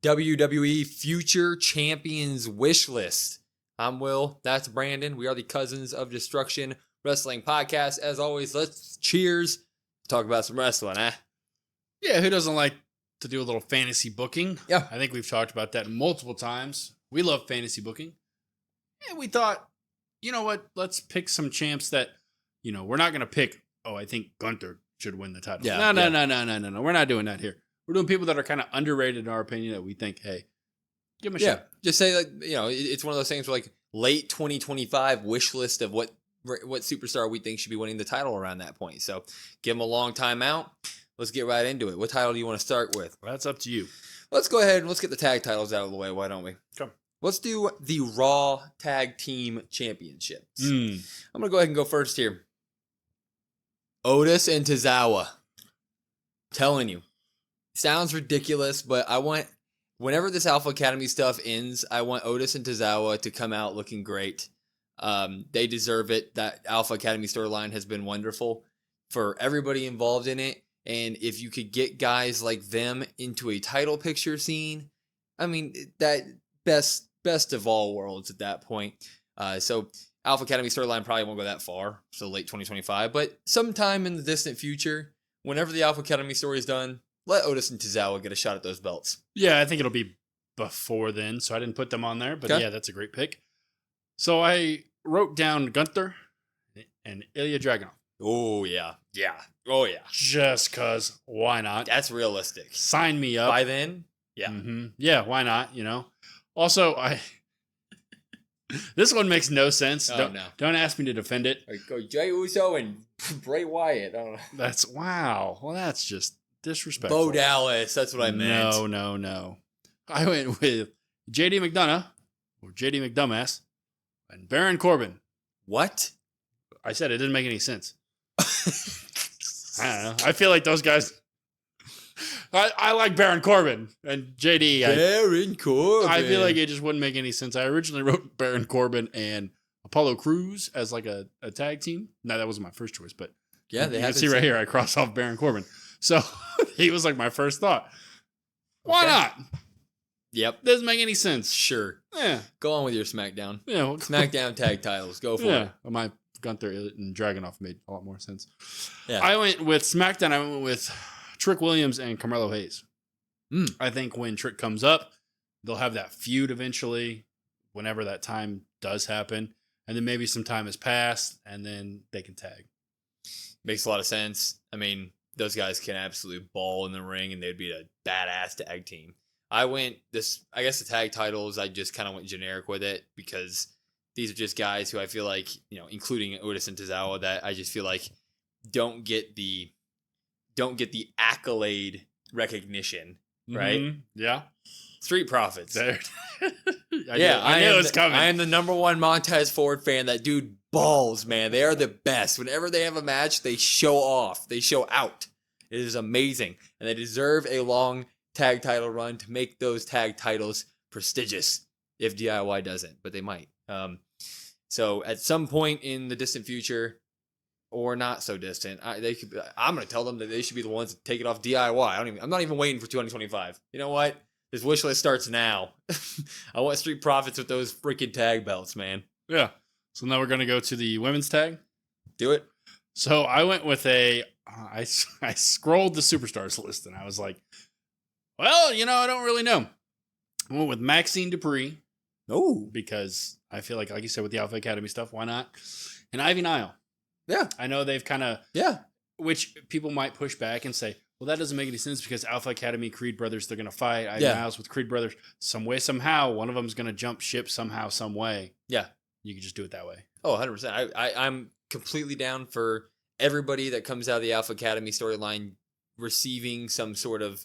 WWE Future Champions wish list. I'm Will. That's Brandon. We are the Cousins of Destruction Wrestling Podcast. As always, let's cheers. Talk about some wrestling, eh? Yeah, who doesn't like to do a little fantasy booking? Yeah. I think we've talked about that multiple times. We love fantasy booking. And we thought, you know what? Let's pick some champs that, we're not going to pick, I think Gunther should win the title. Yeah, No. We're not doing that here. We're doing people that are kind of underrated in our opinion that we think, hey, give them a shot. Just say it's one of those things where like late 2025 wish list of what superstar we think should be winning the title around that point. So give them a long time out. Let's get right into it. What title do you want to start with? Well, that's up to you. Let's go ahead and let's get the tag titles out of the way. Why don't we? Come. Let's do the Raw Tag Team Championships. I'm going to go ahead and go first here. Otis and Tozawa. Telling you. Sounds ridiculous, but whenever this Alpha Academy stuff ends, I want Otis and Tozawa to come out looking great. They deserve it. That Alpha Academy storyline has been wonderful for everybody involved in it. And if you could get guys like them into a title picture scene, I mean, that best of all worlds at that point. So Alpha Academy storyline probably won't go that far, so late 2025. But sometime in the distant future, whenever the Alpha Academy story is done, let Otis and Tozawa get a shot at those belts. Yeah, I think it'll be before then, so I didn't put them on there. But okay. Yeah, that's a great pick. So I wrote down Gunther and Ilya Dragunov. Oh, yeah. Yeah. Oh, yeah. Just because, why not? That's realistic. Sign me up. By then? Yeah. Mm-hmm. Yeah, why not? Also, this one makes no sense. No. Don't ask me to defend it. Go Jey Uso and Bray Wyatt. I don't know. Wow. Well, that's just disrespectful. Bo Dallas. That's what I meant. No. I went with JD McDonough, or JD McDumbass, and Baron Corbin. What? I said it didn't make any sense. I don't know. I feel like those guys. I like Baron Corbin and JD. Baron Corbin. I feel like it just wouldn't make any sense. I originally wrote Baron Corbin and Apollo Crews as like a tag team. No, that wasn't my first choice, but yeah, you can see right here. I crossed off Baron Corbin, so he was like my first thought. Why not? Yep, doesn't make any sense. Sure. Yeah, go on with your SmackDown. Yeah, SmackDown tag titles. Go for it. My Gunther and Dragunov made a lot more sense. Yeah, I went with SmackDown. I went with Trick Williams and Carmelo Hayes. I think when Trick comes up, they'll have that feud eventually, whenever that time does happen. And then maybe some time has passed, and then they can tag. Makes a lot of sense. I mean, those guys can absolutely ball in the ring, and they'd be a badass tag team. I guess the tag titles, I just kind of went generic with it because these are just guys who I feel like, including Otis and Tozawa, that I just feel like don't get the accolade recognition, right? Mm-hmm. Yeah. Street Profits. There. I knew it was coming. I am the number one Montez Ford fan. That dude balls, man. They are the best. Whenever they have a match, they show off. They show out. It is amazing. And they deserve a long tag title run to make those tag titles prestigious. If DIY doesn't, but they might. So at some point in the distant future, or not so distant, I'm going to tell them that they should be the ones to take it off DIY. I'm not even waiting for 2025. You know what? This wish list starts now. I want Street Profits with those freaking tag belts, man. Yeah. So now we're going to go to the women's tag. Do it. So I went with I scrolled the superstars list and I was like, well, I don't really know. I went with Maxine Dupree. Oh. Because I feel like you said, with the Alpha Academy stuff, why not? And Ivy Nile. Yeah. I know they've kind of... Yeah. Which people might push back and say, well, that doesn't make any sense because Alpha Academy, Creed Brothers, they're going to fight. Ivy Niles with Creed Brothers. Some way, somehow, one of them is going to jump ship somehow, some way. Yeah. You can just do it that way. Oh, 100%. I'm completely down for everybody that comes out of the Alpha Academy storyline receiving some sort of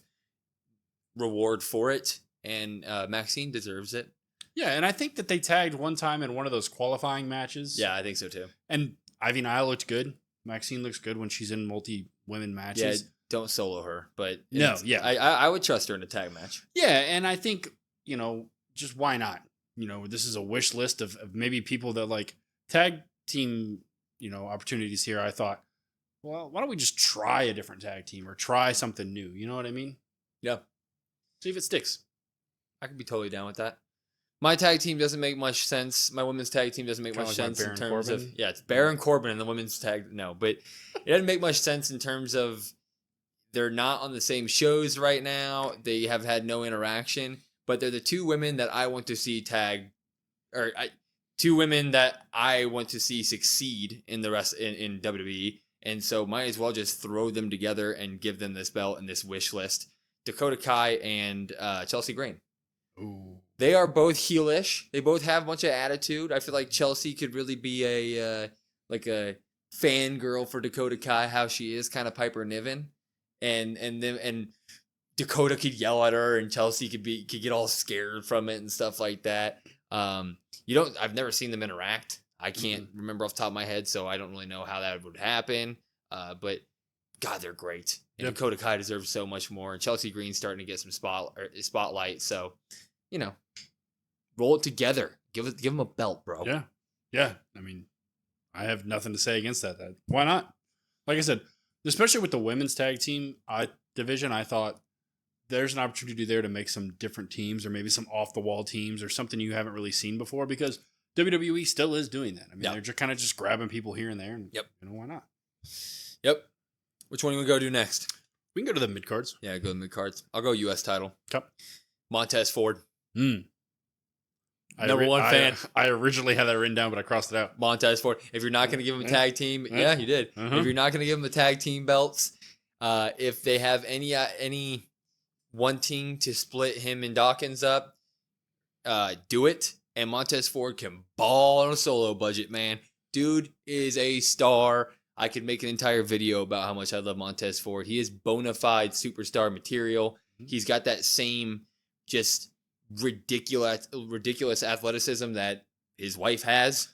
reward for it. And Maxine deserves it. Yeah, and I think that they tagged one time in one of those qualifying matches. Yeah, I think so too. And Ivy Nile looked good. Maxine looks good when she's in multi-women matches. Yeah, don't solo her, but I would trust her in a tag match. Yeah, and I think, just why not? This is a wish list of maybe people that like tag team, opportunities here. I thought, well, why don't we just try a different tag team or try something new? You know what I mean? Yeah. See if it sticks. I could be totally down with that. My tag team doesn't make much sense. My women's tag team doesn't make Kinda much like sense in Baron terms Corbin? of it's Baron Corbin and the women's tag. No, but it doesn't make much sense in terms of they're not on the same shows right now. They have had no interaction, but they're the two women that I want to see two women that I want to see succeed in the rest in WWE. And so might as well just throw them together and give them this belt and this wish list. Dakota Kai and Chelsea Green. Ooh. They are both heelish. They both have a bunch of attitude. I feel like Chelsea could really be a fangirl for Dakota Kai, how she is, kind of Piper Niven. And Dakota could yell at her and Chelsea could get all scared from it and stuff like that. I've never seen them interact. I can't remember off the top of my head, so I don't really know how that would happen. But God, they're great. And Dakota Kai deserves so much more. And Chelsea Green's starting to get some spotlight. So, roll it together. Give them a belt, bro. Yeah. Yeah. I mean, I have nothing to say against that. Why not? Like I said, especially with the women's tag team division, I thought there's an opportunity there to make some different teams or maybe some off-the-wall teams or something you haven't really seen before because WWE still is doing that. I mean, they're just kind of just grabbing people here and there. And, why not? Yep. Which one do you want to go do next? We can go to the mid-cards. Yeah, go to the mid-cards. I'll go U.S. title. Okay. Montez Ford. Number one fan. I originally had that written down, but I crossed it out. Montez Ford. If you're not going to give him a tag team, you did. If you're not going to give him the tag team belts, if they have any wanting to split him and Dawkins up, do it. And Montez Ford can ball on a solo budget, man. Dude is a star. I could make an entire video about how much I love Montez Ford. He is bona fide superstar material. He's got that same just ridiculous athleticism that his wife has.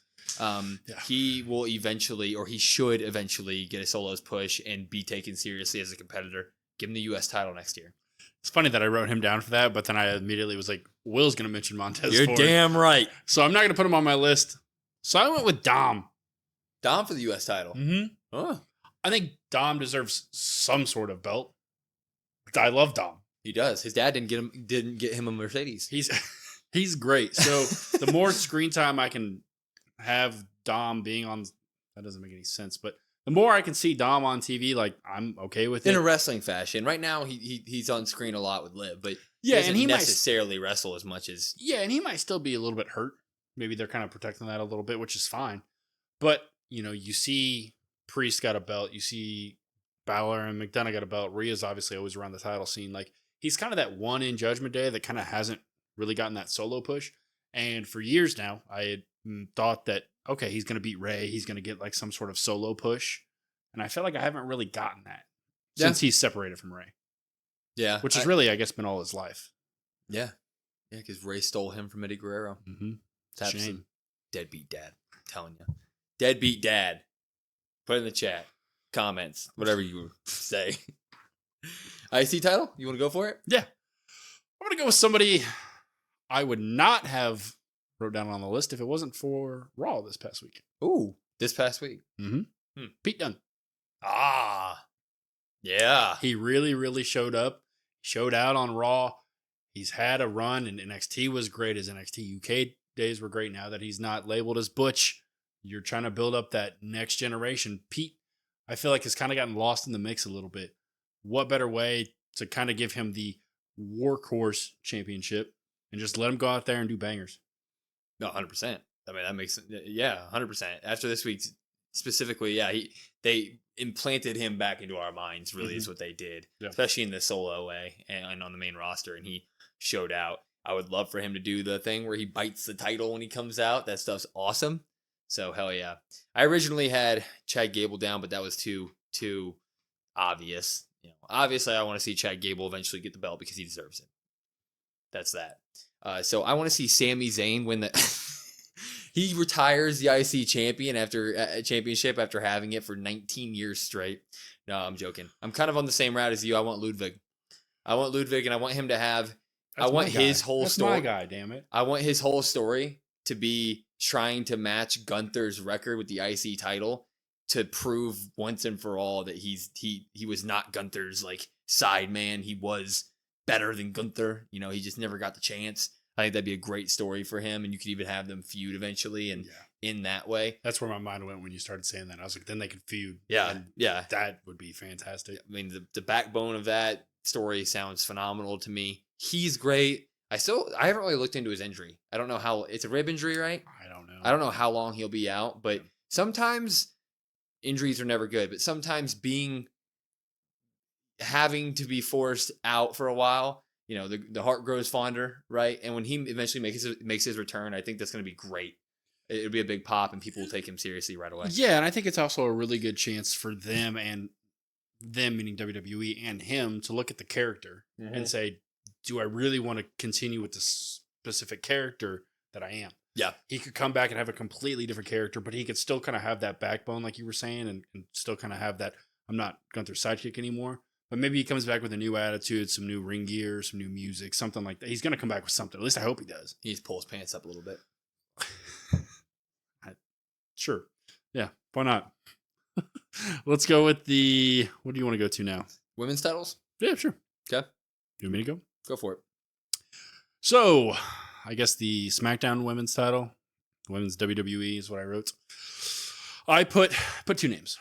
He will eventually, or he should eventually, get a solos push and be taken seriously as a competitor. Give him the U.S. title next year. It's funny that I wrote him down for that, but then I immediately was like, Will's going to mention Montez You're Ford. damn right. So I'm not going to put him on my list. So I went with Dom. Dom for the U.S. title. Oh. I think Dom deserves some sort of belt. I love Dom. He does. His dad didn't get him a Mercedes. He's great. So the more screen time I can have Dom being on, that doesn't make any sense, but the more I can see Dom on TV, like I'm okay with it. In a wrestling fashion. Right now he's on screen a lot with Liv, but he doesn't necessarily wrestle as much as and he might still be a little bit hurt. Maybe they're kind of protecting that a little bit, which is fine. But you see Priest got a belt, you see Balor and McDonough got a belt. Rhea's obviously always around the title scene. Like he's kind of that one in Judgment Day that kind of hasn't really gotten that solo push. And for years now, I had thought that, okay, he's going to beat Ray. He's going to get like some sort of solo push. And I feel like I haven't really gotten that since he's separated from Ray. Yeah. Which is really, I guess, been all his life. Yeah. Yeah, because Ray stole him from Eddie Guerrero. Shame. Deadbeat dad. I'm telling you. Deadbeat dad. Put it in the chat. Comments. Whatever you say. IC title? You want to go for it? Yeah. I'm going to go with somebody I would not have wrote down on the list if it wasn't for Raw this past week. Ooh, this past week. Pete Dunne. Yeah. He really, really showed up. Showed out on Raw. He's had a run, and NXT was great. His NXT UK days were great. Now that he's not labeled as Butch, you're trying to build up that next generation. Pete, I feel like, has kind of gotten lost in the mix a little bit. What better way to kind of give him the workhorse championship and just let him go out there and do bangers? No, 100%. I mean, that makes 100%. After this week specifically, they implanted him back into our minds. Really, is what they did, especially in the solo way and on the main roster. And he showed out. I would love for him to do the thing where he bites the title when he comes out. That stuff's awesome. So hell yeah. I originally had Chad Gable down, but that was too obvious. Obviously, I want to see Chad Gable eventually get the belt because he deserves it. That's that. So I want to see Sami Zayn win the. He retires the IC championship after having it for 19 years straight. No, I'm joking. I'm kind of on the same route as you. I want Ludwig, and I want him to have. His whole story. That's my guy. Damn it. I want his whole story to be trying to match Gunther's record with the IC title to prove once and for all that he was not Gunther's like side man. He was better than Gunther. He just never got the chance. I think that'd be a great story for him, and you could even have them feud eventually, and in that way. That's where my mind went when you started saying that. I was like, then they could feud. Yeah, yeah. That would be fantastic. I mean, the backbone of that story sounds phenomenal to me. He's great. I haven't really looked into his injury. I don't know how it's a rib injury, right? I don't know how long he'll be out, but sometimes injuries are never good. But sometimes having to be forced out for a while, the heart grows fonder, right? And when he eventually makes his return, I think that's going to be great. It'll be a big pop, and people will take him seriously right away. Yeah, and I think it's also a really good chance for them, and them meaning WWE and him, to look at the character and say, do I really want to continue with this specific character that I am? Yeah. He could come back and have a completely different character, but he could still kind of have that backbone, like you were saying, and still kind of have that, I'm not Gunther's sidekick anymore. But maybe he comes back with a new attitude, some new ring gear, some new music, something like that. He's going to come back with something. At least I hope he does. He needs to pull his pants up a little bit. Sure. Yeah. Why not? Let's go with what do you want to go to now? Women's titles? Yeah, sure. Okay. You want me to go? Go for it. So, I guess the SmackDown women's title, women's WWE is what I wrote. I put two names.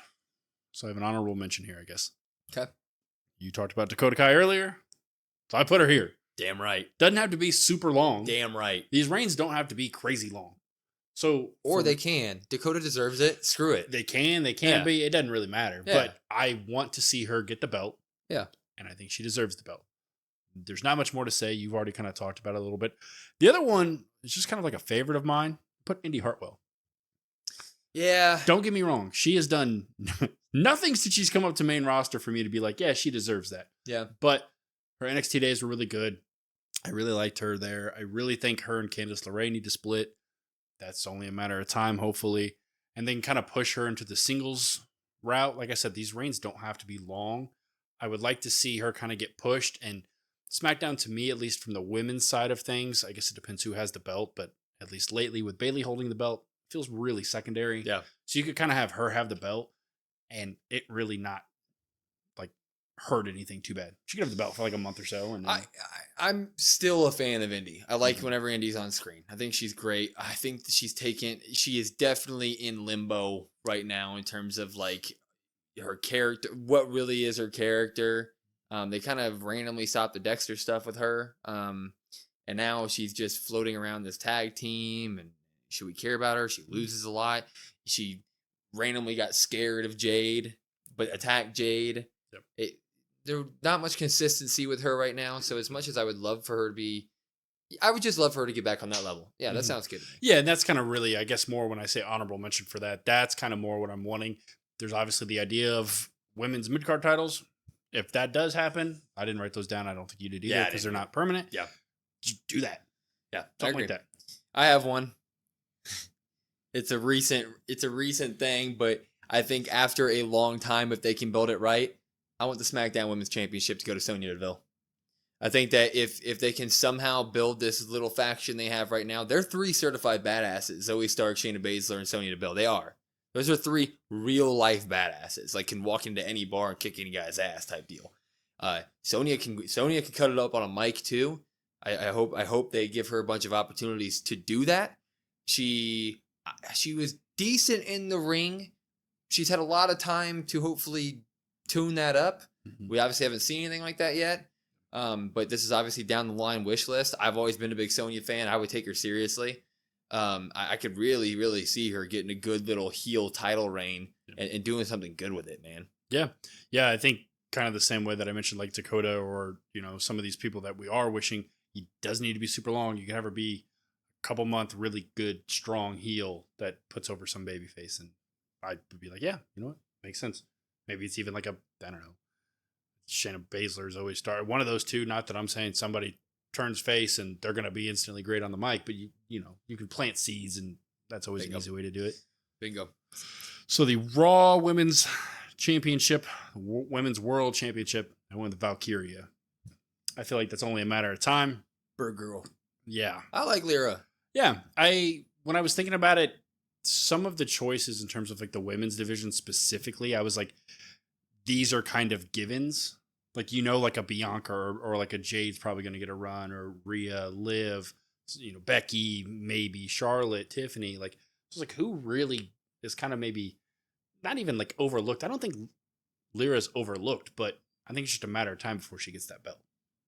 So I have an honorable mention here, I guess. Okay. You talked about Dakota Kai earlier, so I put her here. Damn right. Doesn't have to be super long. Damn right. These reigns don't have to be crazy long. Or they can. Dakota deserves it. Screw it. They can be. It doesn't really matter. Yeah. But I want to see her get the belt. Yeah. And I think she deserves the belt. There's not much more to say. You've already kind of talked about it a little bit. The other one is just kind of like a favorite of mine. Put Indy Hartwell. Yeah. Don't get me wrong. She has done nothing since she's come up to main roster for me to be like, yeah, she deserves that. Yeah. But her NXT days were really good. I really liked her there. I really think her and Candice LeRae need to split. That's only a matter of time, hopefully. And then kind of push her into the singles route. Like I said, these reigns don't have to be long. I would like to see her kind of get pushed. And SmackDown, to me, at least from the women's side of things, I guess it depends who has the belt, but at least lately with Bayley holding the belt, feels really secondary. Yeah. So you could kind of have her have the belt and it really not like hurt anything too bad. She could have the belt for like a month or so. And then... I'm still a fan of Indy. I like whenever Indy's on screen. I think she's great. I think that she is definitely in limbo right now in terms of like her character. What really is her character? They kind of randomly stopped the Dexter stuff with her. And now she's just floating around this tag team. And should we care about her? She loses a lot. She randomly got scared of Jade, but attacked Jade. Yep. There's not much consistency with her right now. So as much as I would love for her to be, I would just love for her to get back on that level. Yeah, that sounds good to me. Yeah, and that's kind of really, I guess, more when I say honorable mention for that. That's kind of more what I'm wanting. There's obviously the idea of women's mid-card titles. If that does happen, I didn't write those down. I don't think you did either because they're not permanent. Yeah. Just do that. Yeah. Something like that. I have one. It's a recent thing, but I think after a long time, if they can build it right, I want the SmackDown Women's Championship to go to Sonya Deville. I think that if they can somehow build this little faction they have right now, they're 3 certified badasses. Zoe Stark, Shayna Baszler, and Sonya Deville. They are. Those are 3 real life badasses. Like can walk into any bar and kick any guy's ass type deal. Sonya can cut it up on a mic too. I hope they give her a bunch of opportunities to do that. She was decent in the ring. She's had a lot of time to hopefully tune that up. Mm-hmm. We obviously haven't seen anything like that yet. But this is obviously down the line wish list. I've always been a big Sonya fan. I would take her seriously. I could really, really see her getting a good little heel title reign and doing something good with it, man. Yeah. Yeah. I think kind of the same way that I mentioned like Dakota or, some of these people that we are wishing. It doesn't need to be super long. You can have her be a couple month, really good, strong heel that puts over some babyface. And I would be like, yeah, you know what? Makes sense. Maybe it's even like I don't know. Shayna Baszler's always started. One of those two, not that I'm saying somebody turns face and they're going to be instantly great on the mic, but you can plant seeds and that's always an easy way to do it. Bingo. So the Raw Women's Championship, Women's World Championship, I went with Valkyria. I feel like that's only a matter of time. Bird girl. Yeah. I like Lyra. Yeah. When I was thinking about it, some of the choices in terms of like the women's division specifically, I was like, these are kind of givens. Like, like a Bianca or like a Jade's probably going to get a run, or Rhea, Liv, Becky, maybe Charlotte, Tiffany. Like, it's like, who really is kind of maybe not even like overlooked? I don't think Lyra's overlooked, but I think it's just a matter of time before she gets that belt.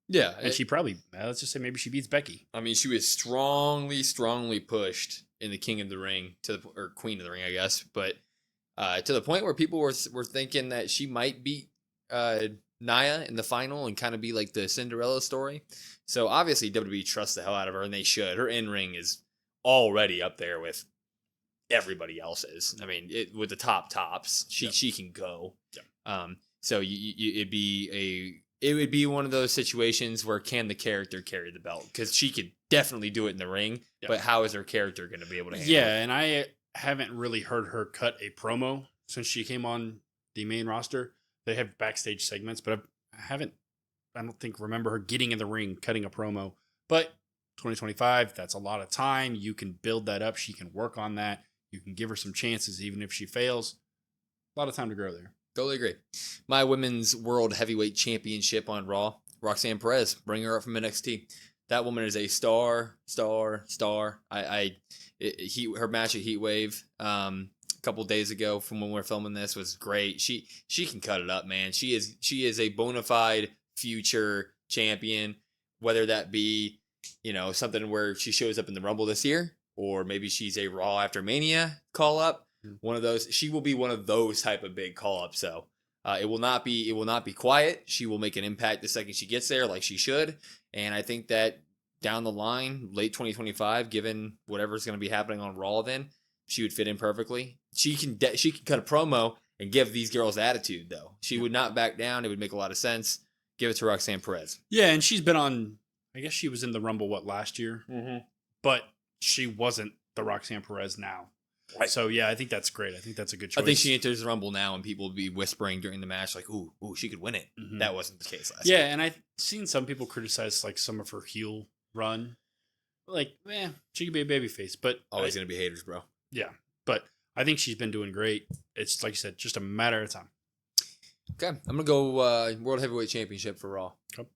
Yeah. And she probably, let's just say maybe she beats Becky. I mean, she was strongly pushed in the King of the Ring or Queen of the Ring, I guess. But to the point where people were thinking that she might beat Nia in the final and kind of be like the Cinderella story. So obviously WWE trusts the hell out of her, and they should. Her in-ring is already up there with everybody else's. I mean, with the tops, she can go. Yeah. So it would be one of those situations where can the character carry the belt? Because she could definitely do it in the ring, but how is her character going to be able to handle it? Yeah, and I haven't really heard her cut a promo since she came on the main roster. They have backstage segments, but I don't think remember her getting in the ring, cutting a promo. But 2025, that's a lot of time. You can build that up. She can work on that. You can give her some chances, even if she fails. A lot of time to grow there. Totally agree. My women's world heavyweight championship on Raw, Roxanne Perez, bring her up from NXT. That woman is a star. Her match at Heatwave a couple days ago from when we were filming this was great. She can cut it up, man. She is a bona fide future champion, whether that be, something where she shows up in the Rumble this year, or maybe she's a Raw after Mania call up. One of those. She will be one of those type of big call ups. So it will not be quiet. She will make an impact the second she gets there, like she should. And I think that down the line, late 2025, given whatever's going to be happening on Raw, then she would fit in perfectly. She can cut a promo and give these girls attitude, though. She would not back down. It would make a lot of sense. Give it to Roxanne Perez. Yeah, and she's been on. I guess she was in the Rumble last year, but she wasn't the Roxanne Perez now. Right. So, yeah, I think that's great. I think that's a good choice. I think she enters the Rumble now, and people will be whispering during the match, like, ooh, she could win it. Mm-hmm. That wasn't the case last year. week. And I've seen some people criticize, like, some of her heel run. Like, she could be a babyface, but... Always going to be haters, bro. Yeah, but I think she's been doing great. It's, like you said, just a matter of time. Okay, I'm going to go World Heavyweight Championship for Raw. Okay.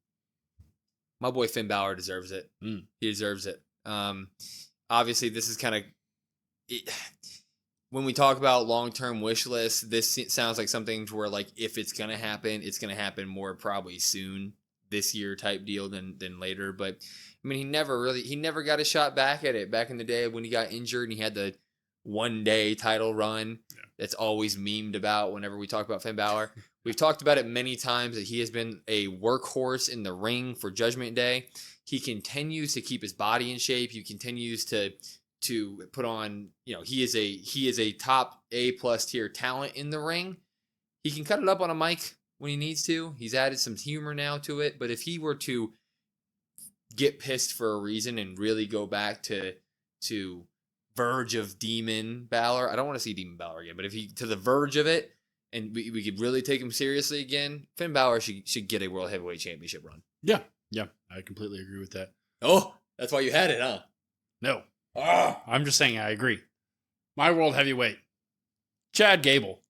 My boy Finn Balor deserves it. He deserves it. Obviously, this is kind of... when we talk about long-term wish lists, this sounds like something where, like, if it's going to happen more probably soon this year type deal than later. But, I mean, he never got a shot back at it back in the day when he got injured and he had the one-day title run. Yeah. That's always memed about whenever we talk about Finn Balor. We've talked about it many times that he has been a workhorse in the ring for Judgment Day. He continues to keep his body in shape. He continues to put on, he is a top A+ tier talent in the ring. He can cut it up on a mic when he needs to. He's added some humor now to it. But if he were to get pissed for a reason and really go back to verge of Demon Balor, I don't want to see Demon Balor again, but if he to the verge of it and we could really take him seriously again, Finn Balor should get a World Heavyweight Championship run. Yeah, I completely agree with that. Oh, that's why you had it, huh? No. I'm just saying I agree. My World Heavyweight, Chad Gable.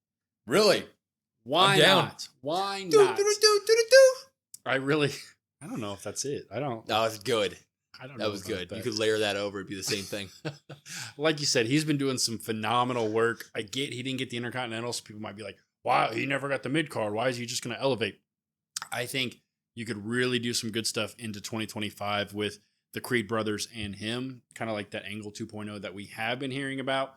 Really? Why not? Why not? I don't know if that's it. I don't. That was good. I don't know. That was good. You could layer that over. It'd be the same thing. Like you said, he's been doing some phenomenal work. I get he didn't get the Intercontinental, so people might be like, wow, he never got the mid-card. Why is he just going to elevate? I think you could really do some good stuff into 2025 with the Creed brothers and him, kind of like that Angle 2.0 that we have been hearing about,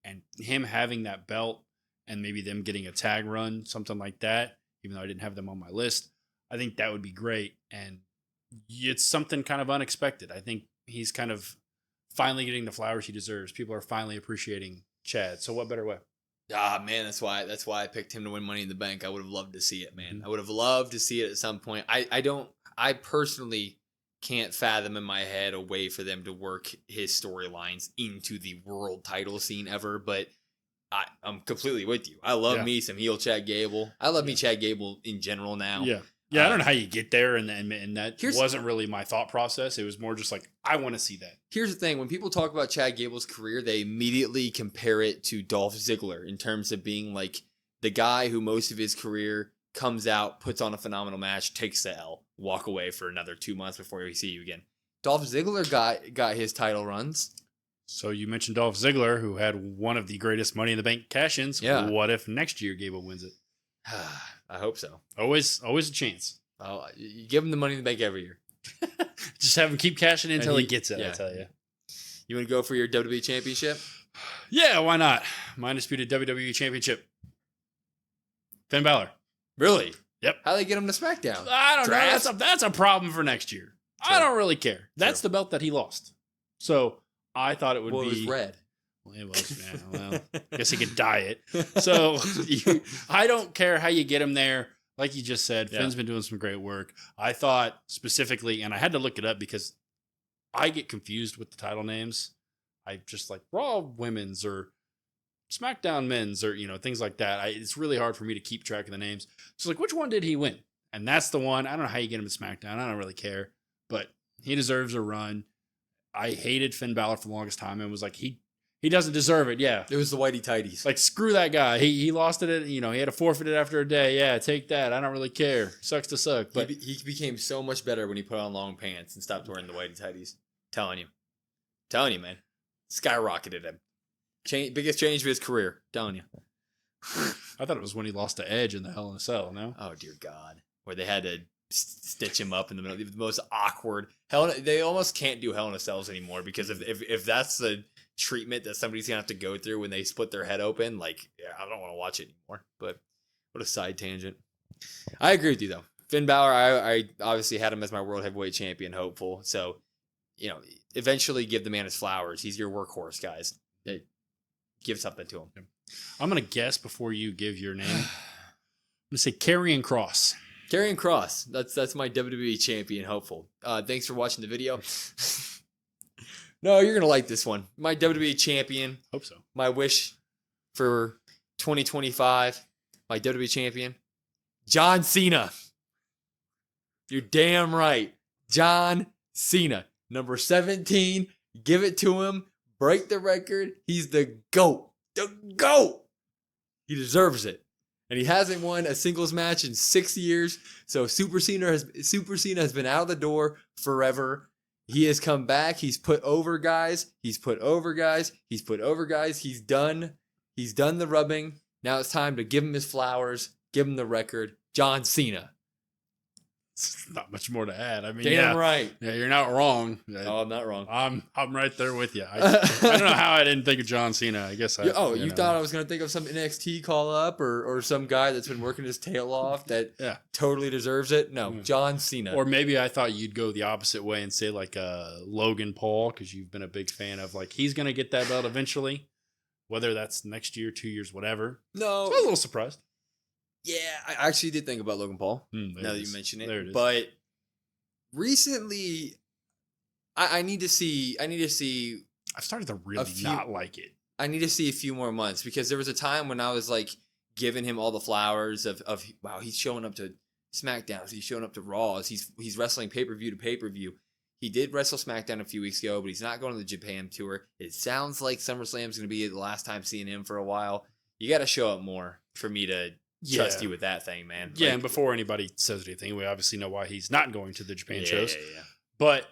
and him having that belt and maybe them getting a tag run, something like that, even though I didn't have them on my list. I think that would be great, and it's something kind of unexpected. I think he's kind of finally getting the flowers he deserves. People are finally appreciating Chad, so what better way? Man, that's why I picked him to win Money in the Bank. I would have loved to see it, man. I would have loved to see it at some point. I personally can't fathom in my head a way for them to work his storylines into the world title scene ever, but I'm completely with you. I love me some heel Chad Gable. I love me Chad Gable in general now. Yeah, I don't know how you get there, and that wasn't really my thought process. It was more just like, I want to see that. Here's the thing. When people talk about Chad Gable's career, they immediately compare it to Dolph Ziggler in terms of being like the guy who most of his career comes out, puts on a phenomenal match, takes the L, walk away for another 2 months before we see you again. Dolph Ziggler got his title runs. So you mentioned Dolph Ziggler, who had one of the greatest Money in the Bank cash-ins. Yeah. What if next year Gable wins it? I hope so. Always a chance. Oh, you give him the Money in the Bank every year. Just have him keep cashing in until he gets it, yeah. I tell you. You want to go for your WWE Championship? Yeah, why not? My undisputed WWE Championship. Finn Balor. Really? Yep. How they get him to SmackDown? I don't Draft? know. That's a problem for next year. True. I don't really care. That's the belt that he lost. So I thought it would be. It was red. Well, it was, man. Well, I guess he could dye it. So I don't care how you get him there. Like you just said, Finn's been doing some great work. I thought specifically, and I had to look it up because I get confused with the title names. I just like Raw Women's or SmackDown Men's or, things like that. It's really hard for me to keep track of the names. So like, which one did he win? And that's the one. I don't know how you get him to SmackDown. I don't really care. But he deserves a run. I hated Finn Balor for the longest time and was like, he doesn't deserve it. Yeah. It was the whitey tighties. Like, screw that guy. He lost it. He had to forfeit it after a day. Yeah, take that. I don't really care. Sucks to suck. But he became so much better when he put on long pants and stopped wearing the whitey tighties. Telling you, man. Skyrocketed him. Biggest change of his career. Telling you. I thought it was when he lost to Edge in the Hell in a Cell, no? Oh, dear God. Where they had to stitch him up in the middle. The most awkward. They almost can't do Hell in a Cells anymore because if that's the treatment that somebody's going to have to go through when they split their head open, I don't want to watch it anymore. But what a side tangent. I agree with you, though. Finn Balor, I obviously had him as my World Heavyweight Champion hopeful. So, eventually give the man his flowers. He's your workhorse, guys. Give something to him. I'm going to guess before you give your name. I'm going to say Karrion Kross. Karrion Kross. That's my WWE Champion hopeful. Thanks for watching the video. No, you're going to like this one. My WWE Champion. Hope so. My wish for 2025. My WWE Champion. John Cena. You're damn right. John Cena. Number 17. Give it to him. Break the record. He's the GOAT. The GOAT. He deserves it. And he hasn't won a singles match in 6 years. So Super Cena has been out the door forever. He has come back. He's put over guys. He's done the rubbing. Now it's time to give him his flowers. Give him the record. John Cena. Not much more to add. I mean, damn right. Yeah, you're not wrong. No, I'm not wrong. I'm right there with you. I don't know how I didn't think of John Cena. I guess. You thought I was going to think of some NXT call up or some guy that's been working his tail off that totally deserves it? No, John Cena. Or maybe I thought you'd go the opposite way and say like Logan Paul because you've been a big fan of he's going to get that belt eventually, whether that's next year, 2 years, whatever. No, so I was a little surprised. Yeah, I actually did think about Logan Paul. Now that you mention it, there it is. But recently, I need to see. I've started to really not like it. I need to see a few more months because there was a time when I was giving him all the flowers of wow, he's showing up to SmackDowns, he's showing up to Raws, he's wrestling pay-per-view to pay-per-view. He did wrestle SmackDown a few weeks ago, but he's not going to the Japan tour. It sounds like SummerSlam's going to be the last time seeing him for a while. You got to show up more for me to trust you with that thing, man. Yeah, and before anybody says anything, we obviously know why he's not going to the Japan shows. Yeah. But,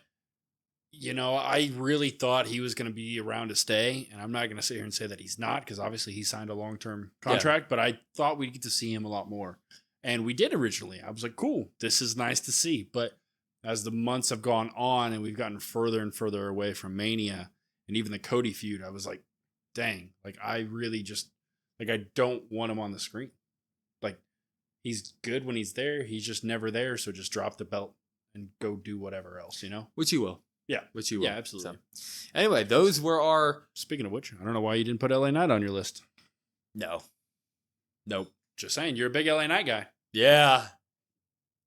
I really thought he was going to be around to stay, and I'm not going to sit here and say that he's not, because obviously he signed a long-term contract, but I thought we'd get to see him a lot more. And we did originally. I was like, cool, this is nice to see. But as the months have gone on and we've gotten further and further away from Mania and even the Cody feud, I was like, dang, I really just, I don't want him on the screen. He's good when he's there. He's just never there. So just drop the belt and go do whatever else, Which you will. Yeah. Which you will. Yeah, absolutely. So, anyway, those were our... Speaking of which, I don't know why you didn't put LA Knight on your list. No. Nope. Just saying, you're a big LA Knight guy. Yeah.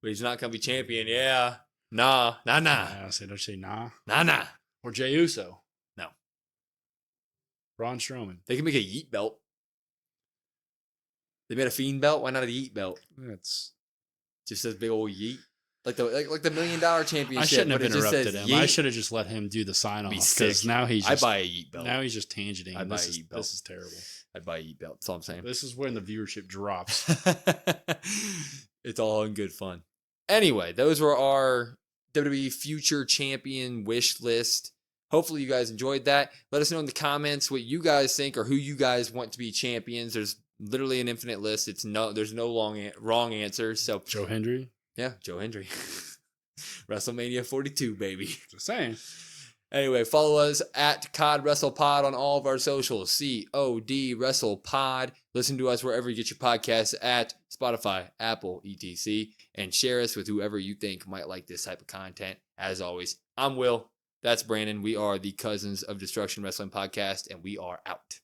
But he's not going to be champion. Yeah. Nah. I said, don't say nah. Nah. Or Jey Uso. No. Braun Strowman. They can make a Yeet belt. They made a Fiend belt. Why not a Yeet belt? That's just says big old Yeet. like the $1 million championship. I shouldn't have but it just interrupted says him. I yeet. should have just let him do the sign off Be because sick. now he's I just, buy a yeet belt. now he's just tangenting. I buy a This yeet belt. is terrible. I'd buy a yeet belt. That's all I'm saying. This is when the viewership drops. It's all in good fun. Anyway, those were our WWE future champion wish list. Hopefully you guys enjoyed that. Let us know in the comments what you guys think or who you guys want to be champions. There's literally an infinite list. There's no wrong answers. So Joe Hendry. yeah, Joe Hendry. WrestleMania 42, baby. Just saying. Anyway, follow us at COD WrestlePod on all of our socials. COD WrestlePod. Listen to us wherever you get your podcasts at Spotify, Apple, etc. And share us with whoever you think might like this type of content. As always, I'm Will. That's Brandon. We are the Cousins of Destruction Wrestling Podcast, and we are out.